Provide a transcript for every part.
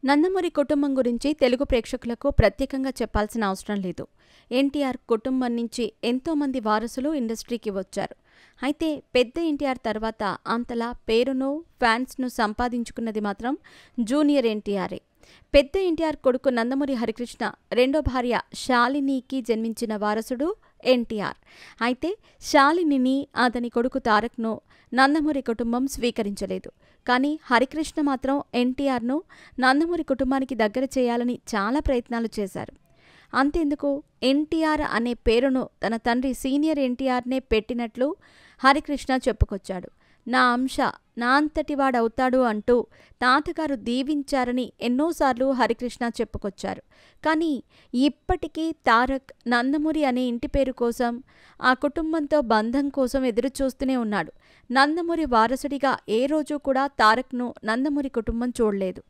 నందమూరి కుటుంబం గురించి తెలుగు ప్రేక్షకులకు ప్రత్యేకంగా చెప్పాల్సిన అవసరం లేదు. ఎన్టీఆర్ కుటుంబం నుంచి ఎంతోమంది వారసులు ఇండస్ట్రీకి వచ్చారు. అయితే పెద్ద ఎన్టీఆర్ తర్వాత అంతలా పేరును, ఫ్యాన్స్ను సంపాదించుకున్నది మాత్రం జూనియర్ ఎన్టీఆరే. పెద్ద ఎన్టీఆర్ కొడుకు నందమూరి హరికృష్ణ రెండో భార్య శాలినికి జన్మించిన వారసుడు ఎన్టీఆర్. అయితే శాలినిని, అతని కొడుకు తారక్ను నందమూరి కుటుంబం స్వీకరించలేదు. కానీ హరికృష్ణ మాత్రం ఎన్టీఆర్ను నందమూరి కుటుంబానికి దగ్గర చేయాలని చాలా ప్రయత్నాలు చేశారు. అంతెందుకు, ఎన్టీఆర్ అనే పేరును తన తండ్రి సీనియర్ ఎన్టీఆర్నే పెట్టినట్లు హరికృష్ణ చెప్పుకొచ్చాడు. నా అంశ నా అంతటివాడవుతాడు అంటూ తాతగారు దీవించారని ఎన్నోసార్లు హరికృష్ణ చెప్పుకొచ్చారు. కానీ ఇప్పటికీ తారక్ నందమూరి అనే ఇంటి పేరు కోసం, ఆ కుటుంబంతో బంధం కోసం ఎదురుచూస్తూనే ఉన్నాడు. నందమూరి వారసుడిగా ఏ రోజు కూడా తారక్ను నందమూరి కుటుంబం చూడలేదు.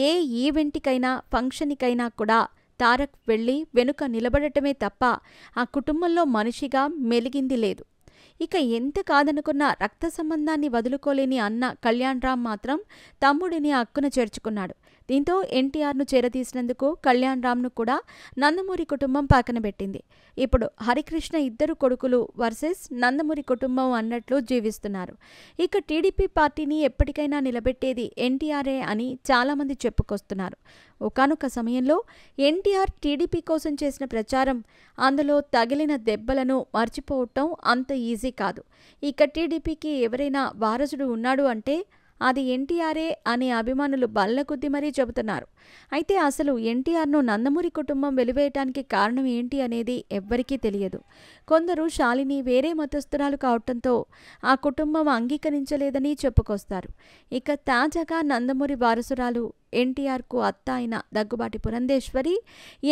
ఏ ఈవెంట్కైనా, ఫంక్షన్కైనా కూడా తారక్ వెళ్ళి వెనుక నిలబడటమే తప్ప ఆ కుటుంబంలో మనిషిగా మెలిగింది లేదు. ఇక ఎంత కాదనుకున్నా రక్త సంబంధాన్ని వదులుకోలేని అన్న కళ్యాణ్రామ్ మాత్రం తమ్ముడిని అక్కున చేర్చుకున్నాడు. దీంతో ఎన్టీఆర్ను చేరదీసినందుకు కళ్యాణ్రామ్ను కూడా నందమూరి కుటుంబం పక్కనబెట్టింది. ఇప్పుడు హరికృష్ణ ఇద్దరు కొడుకులు వర్సెస్ నందమూరి కుటుంబం అన్నట్లు జీవిస్తున్నారు. ఇక టీడీపీ పార్టీని ఎప్పటికైనా నిలబెట్టేది ఎన్టీఆర్ఏ అని చాలామంది చెప్పుకొస్తున్నారు. ఒకానొక సమయంలో ఎన్టీఆర్ టీడీపీ కోసం చేసిన ప్రచారం, అందులో తగిలిన దెబ్బలను మర్చిపోవటం అంత ఈజీ కాదు. ఇక టీడీపీకి ఎవరైనా వారసుడు ఉన్నాడు అంటే అది ఎన్టీఆర్ఏ అని అభిమానులు బల్లకొద్దీ మరీ చెబుతున్నారు. అయితే అసలు ఎన్టీఆర్ను నందమూరి కుటుంబం వెలివేయటానికి కారణం ఏంటి అనేది ఎవ్వరికీ తెలియదు. కొందరు శాలిని వేరే మతస్థురాలు కావటంతో ఆ కుటుంబం అంగీకరించలేదని చెప్పుకొస్తారు. ఇక తాజాగా నందమూరి వారసురాలు ఎన్టీఆర్కు అత్త అయిన దగ్గుబాటి పురంధేశ్వరి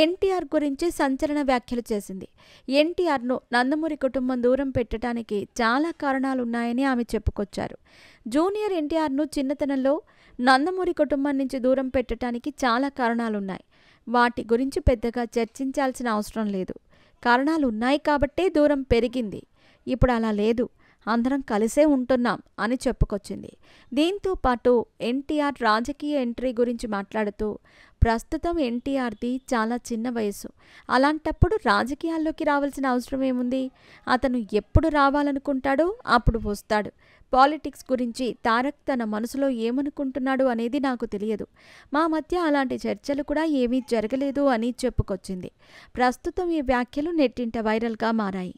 ఎన్టీఆర్ గురించి సంచలన వ్యాఖ్యలు చేసింది. ఎన్టీఆర్ను నందమూరి కుటుంబం దూరం పెట్టడానికి చాలా కారణాలున్నాయని ఆమె చెప్పుకొచ్చారు. జూనియర్ ఎన్టీఆర్ను చిన్నతనంలో నందమూరి కుటుంబం నుంచి దూరం పెట్టడానికి చాలా కారణాలున్నాయి. వాటి గురించి పెద్దగా చర్చించాల్సిన అవసరం లేదు. కారణాలు ఉన్నాయి కాబట్టే దూరం పెరిగింది. ఇప్పుడు అలా లేదు, అందరం కలిసే ఉంటున్నాం అని చెప్పుకొచ్చింది. దీంతో పాటు ఎన్టీఆర్ రాజకీయ ఎంట్రీ గురించి మాట్లాడుతూ, ప్రస్తుతం ఎన్టీఆర్ది చాలా చిన్న వయసు, అలాంటప్పుడు రాజకీయాల్లోకి రావాల్సిన అవసరం ఏముంది? అతను ఎప్పుడు రావాలనుకుంటాడో అప్పుడు వస్తాడు. పాలిటిక్స్ గురించి తారక్ తన మనసులో ఏమనుకుంటున్నాడు అనేది నాకు తెలియదు. మా మధ్య అలాంటి చర్చలు కూడా ఏమీ జరగలేదు అని చెప్పుకొచ్చింది. ప్రస్తుతం ఈ వ్యాఖ్యలు నెట్టింట వైరల్గా మారాయి.